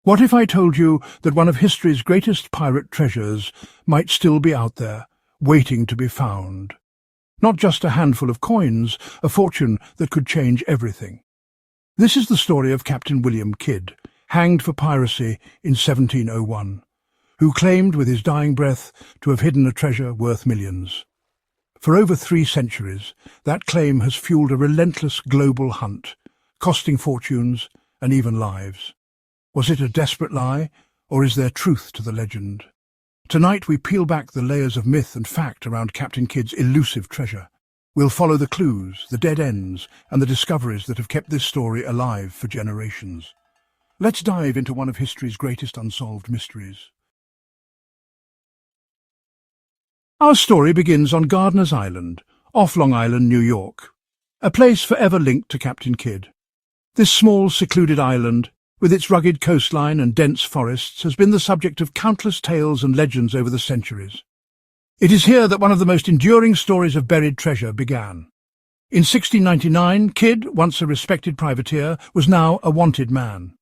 What if I told you that one of history's greatest pirate treasures might still be out there, waiting to be found? Not just a handful of coins, a fortune that could change everything. This is the story of Captain William Kidd, hanged for piracy in 1701, who claimed with his dying breath to have hidden a treasure worth millions. For over 3 centuries, that claim has fueled a relentless global hunt, costing fortunes and even lives. Was it a desperate lie, or is there truth to the legend? Tonight we peel back the layers of myth and fact around Captain Kidd's elusive treasure. We'll follow the clues, the dead ends, and the discoveries that have kept this story alive for generations. Let's dive into one of history's greatest unsolved mysteries. Our story begins on Gardiner's Island, off Long Island, New York, a place forever linked to Captain Kidd. This small, secluded island, with its rugged coastline and dense forests, has been the subject of countless tales and legends over the centuries. It is here that one of the most enduring stories of buried treasure began. In 1699, Kidd, once a respected privateer, was now a wanted man.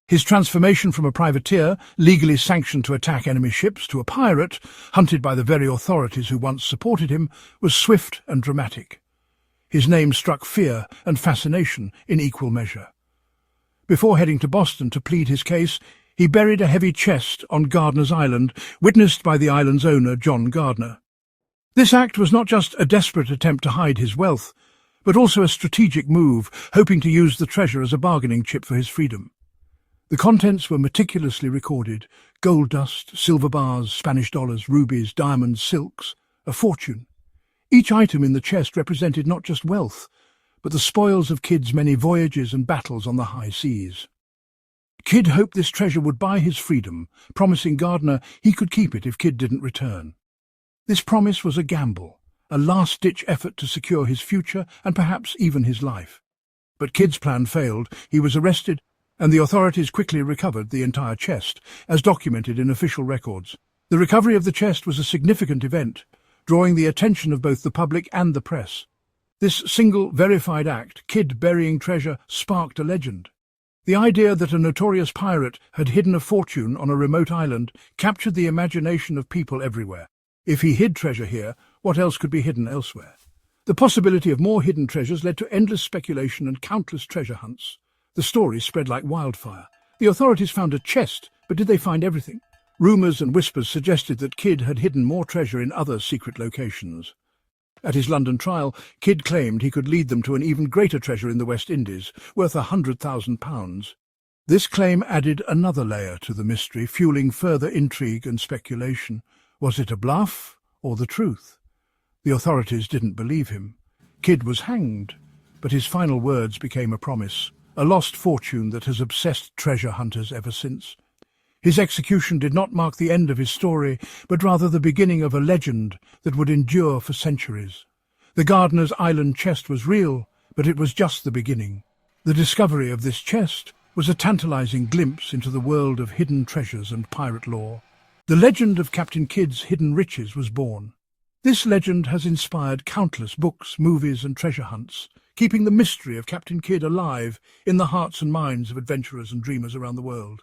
His transformation from a privateer, legally sanctioned to attack enemy ships, to a pirate, hunted by the very authorities who once supported him, was swift and dramatic. His name struck fear and fascination in equal measure. Before heading to Boston to plead his case, he buried a heavy chest on Gardiner's Island, witnessed by the island's owner, John Gardiner. This act was not just a desperate attempt to hide his wealth, but also a strategic move, hoping to use the treasure as a bargaining chip for his freedom. The contents were meticulously recorded: gold dust, silver bars, Spanish dollars, rubies, diamonds, silks, a fortune. Each item in the chest represented not just wealth, but the spoils of Kidd's many voyages and battles on the high seas. Kidd hoped this treasure would buy his freedom, promising Gardiner he could keep it if Kidd didn't return. This promise was a gamble, a last-ditch effort to secure his future and perhaps even his life. But Kidd's plan failed. He was arrested, and the authorities quickly recovered the entire chest, as documented in official records. The recovery of the chest was a significant event, drawing the attention of both the public and the press. This single, verified act, Kidd burying treasure, sparked a legend. The idea that a notorious pirate had hidden a fortune on a remote island captured the imagination of people everywhere. If he hid treasure here, what else could be hidden elsewhere? The possibility of more hidden treasures led to endless speculation and countless treasure hunts. The story spread like wildfire. The authorities found a chest, but did they find everything? Rumours and whispers suggested that Kidd had hidden more treasure in other secret locations. At his London trial, Kidd claimed he could lead them to an even greater treasure in the West Indies, worth £100,000. This claim added another layer to the mystery, fueling further intrigue and speculation. Was it a bluff or the truth? The authorities didn't believe him. Kidd was hanged, but his final words became a promise, a lost fortune that has obsessed treasure hunters ever since. His execution did not mark the end of his story, but rather the beginning of a legend that would endure for centuries. The Gardiner's Island chest was real, but it was just the beginning. The discovery of this chest was a tantalizing glimpse into the world of hidden treasures and pirate lore. The legend of Captain Kidd's hidden riches was born. This legend has inspired countless books, movies and treasure hunts, keeping the mystery of Captain Kidd alive in the hearts and minds of adventurers and dreamers around the world.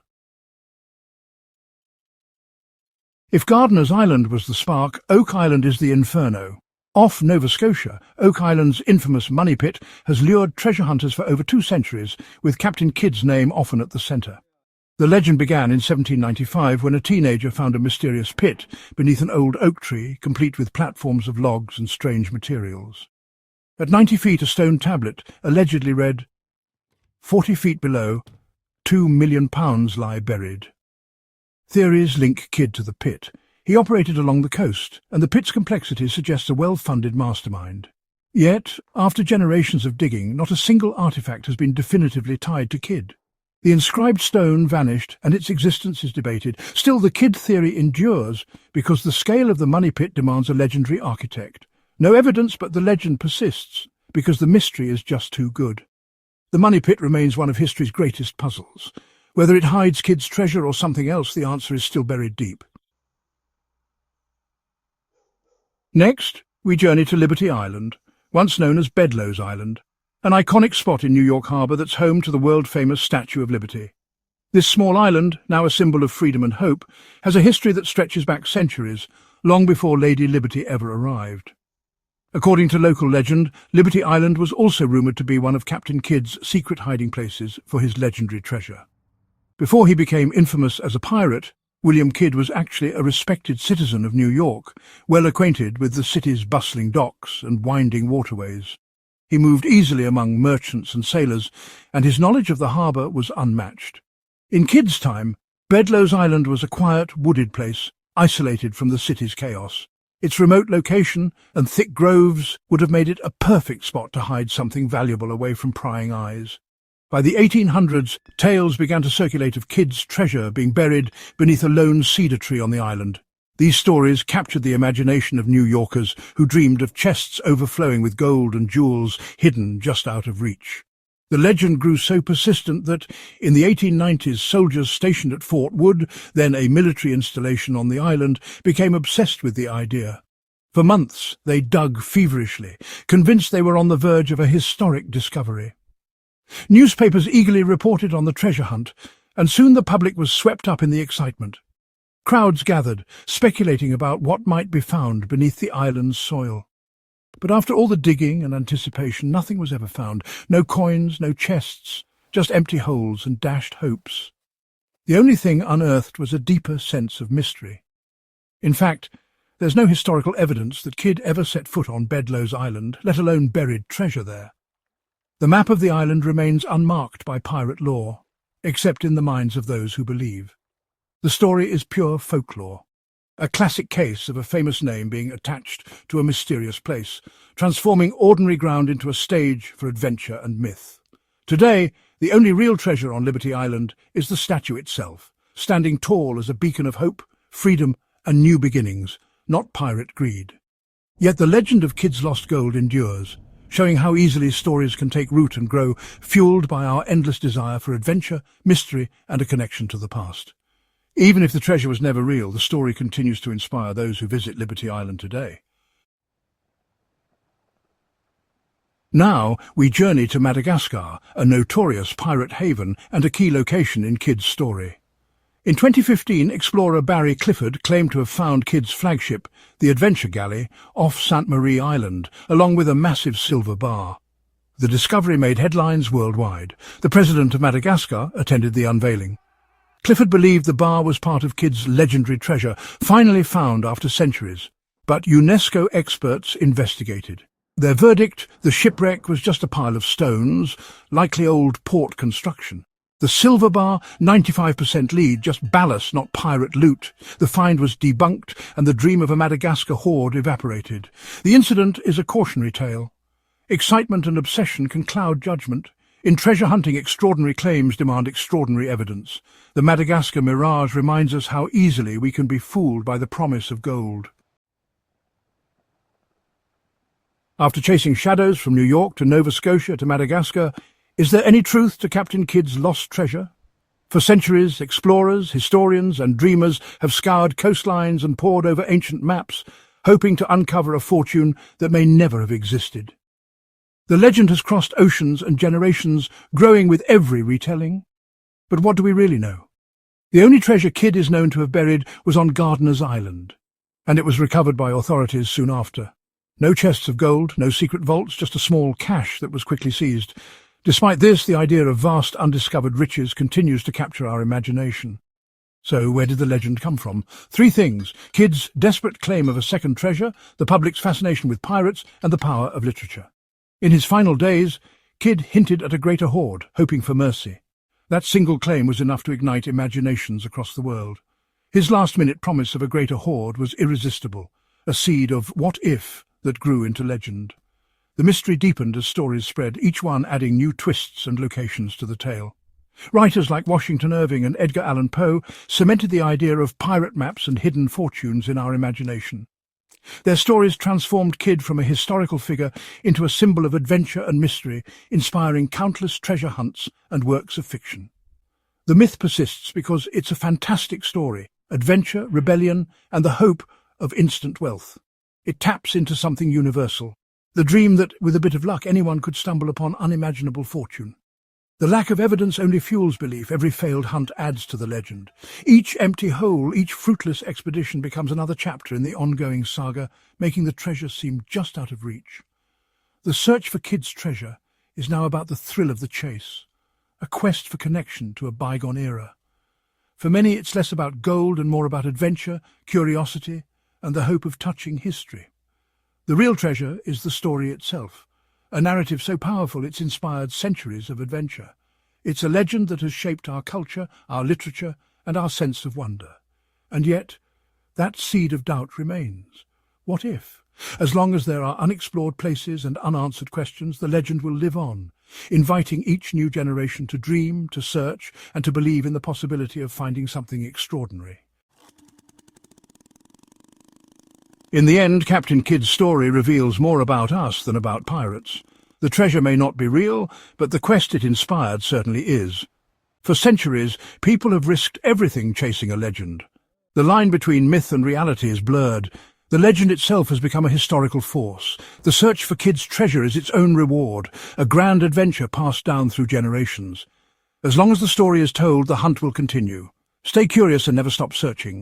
If Gardiner's Island was the spark, Oak Island is the inferno. Off Nova Scotia, Oak Island's infamous money pit has lured treasure hunters for over 2 centuries, with Captain Kidd's name often at the centre. The legend began in 1795 when a teenager found a mysterious pit beneath an old oak tree, complete with platforms of logs and strange materials. At 90 feet, a stone tablet allegedly read, "40 feet below, £2 million lie buried." Theories link Kidd to the pit. He operated along the coast, and the pit's complexity suggests a well-funded mastermind. Yet, after generations of digging, not a single artifact has been definitively tied to Kidd. The inscribed stone vanished, and its existence is debated. Still, the Kidd theory endures because the scale of the money pit demands a legendary architect. No evidence, but the legend persists because the mystery is just too good. The money pit remains one of history's greatest puzzles. Whether it hides Kidd's treasure or something else, the answer is still buried deep. Next, we journey to Liberty Island, once known as Bedloe's Island, an iconic spot in New York Harbor that's home to the world-famous Statue of Liberty. This small island, now a symbol of freedom and hope, has a history that stretches back centuries, long before Lady Liberty ever arrived. According to local legend, Liberty Island was also rumoured to be one of Captain Kidd's secret hiding places for his legendary treasure. Before he became infamous as a pirate, William Kidd was actually a respected citizen of New York, well acquainted with the city's bustling docks and winding waterways. He moved easily among merchants and sailors, and his knowledge of the harbour was unmatched. In Kidd's time, Bedloe's Island was a quiet, wooded place, isolated from the city's chaos. Its remote location and thick groves would have made it a perfect spot to hide something valuable away from prying eyes. By the 1800s, tales began to circulate of Kidd's treasure being buried beneath a lone cedar tree on the island. These stories captured the imagination of New Yorkers who dreamed of chests overflowing with gold and jewels hidden just out of reach. The legend grew so persistent that, in the 1890s, soldiers stationed at Fort Wood, then a military installation on the island, became obsessed with the idea. For months, they dug feverishly, convinced they were on the verge of a historic discovery. Newspapers eagerly reported on the treasure hunt, and soon the public was swept up in the excitement. Crowds gathered, speculating about what might be found beneath the island's soil. But after all the digging and anticipation, nothing was ever found. No coins, no chests, just empty holes and dashed hopes. The only thing unearthed was a deeper sense of mystery. In fact, there's no historical evidence that Kidd ever set foot on Bedloe's Island, let alone buried treasure there. The map of the island remains unmarked by pirate lore, except in the minds of those who believe. The story is pure folklore, a classic case of a famous name being attached to a mysterious place, transforming ordinary ground into a stage for adventure and myth. Today, the only real treasure on Liberty Island is the statue itself, standing tall as a beacon of hope, freedom, and new beginnings, not pirate greed. Yet the legend of Kidd's lost gold endures, showing how easily stories can take root and grow, fueled by our endless desire for adventure, mystery, and a connection to the past. Even if the treasure was never real, the story continues to inspire those who visit Liberty Island today. Now we journey to Madagascar, a notorious pirate haven and a key location in Kidd's story. In 2015, explorer Barry Clifford claimed to have found Kidd's flagship, the Adventure Galley, off Sainte Marie Island, along with a massive silver bar. The discovery made headlines worldwide. The president of Madagascar attended the unveiling. Clifford believed the bar was part of Kidd's legendary treasure, finally found after centuries. But UNESCO experts investigated. Their verdict: the shipwreck was just a pile of stones, likely old port construction. The silver bar, 95% lead, just ballast, not pirate loot. The find was debunked, and the dream of a Madagascar hoard evaporated. The incident is a cautionary tale. Excitement and obsession can cloud judgment. In treasure hunting, extraordinary claims demand extraordinary evidence. The Madagascar Mirage reminds us how easily we can be fooled by the promise of gold. After chasing shadows from New York to Nova Scotia to Madagascar, is there any truth to Captain Kidd's lost treasure? For centuries, explorers, historians and dreamers have scoured coastlines and pored over ancient maps, hoping to uncover a fortune that may never have existed. The legend has crossed oceans and generations, growing with every retelling. But what do we really know? The only treasure Kidd is known to have buried was on Gardiner's Island, and it was recovered by authorities soon after. No chests of gold, no secret vaults, just a small cache that was quickly seized. Despite this, the idea of vast undiscovered riches continues to capture our imagination. So where did the legend come from? Three things: Kidd's desperate claim of a second treasure, the public's fascination with pirates, and the power of literature. In his final days, Kidd hinted at a greater hoard, hoping for mercy. That single claim was enough to ignite imaginations across the world. His last-minute promise of a greater hoard was irresistible, a seed of what if that grew into legend. The mystery deepened as stories spread, each one adding new twists and locations to the tale. Writers like Washington Irving and Edgar Allan Poe cemented the idea of pirate maps and hidden fortunes in our imagination. Their stories transformed Kidd from a historical figure into a symbol of adventure and mystery, inspiring countless treasure hunts and works of fiction. The myth persists because it's a fantastic story: adventure, rebellion, and the hope of instant wealth. It taps into something universal, the dream that, with a bit of luck, anyone could stumble upon unimaginable fortune. The lack of evidence only fuels belief. Every failed hunt adds to the legend. Each empty hole, each fruitless expedition becomes another chapter in the ongoing saga, making the treasure seem just out of reach. The search for Kid's treasure is now about the thrill of the chase, a quest for connection to a bygone era. For many, it's less about gold and more about adventure, curiosity, and the hope of touching history. The real treasure is the story itself, a narrative so powerful it's inspired centuries of adventure. It's a legend that has shaped our culture, our literature, and our sense of wonder. And yet, that seed of doubt remains. What if? As long as there are unexplored places and unanswered questions, the legend will live on, inviting each new generation to dream, to search, and to believe in the possibility of finding something extraordinary. In the end, Captain Kidd's story reveals more about us than about pirates. The treasure may not be real, but the quest it inspired certainly is. For centuries, people have risked everything chasing a legend. The line between myth and reality is blurred. The legend itself has become a historical force. The search for Kidd's treasure is its own reward, a grand adventure passed down through generations. As long as the story is told, the hunt will continue. Stay curious and never stop searching.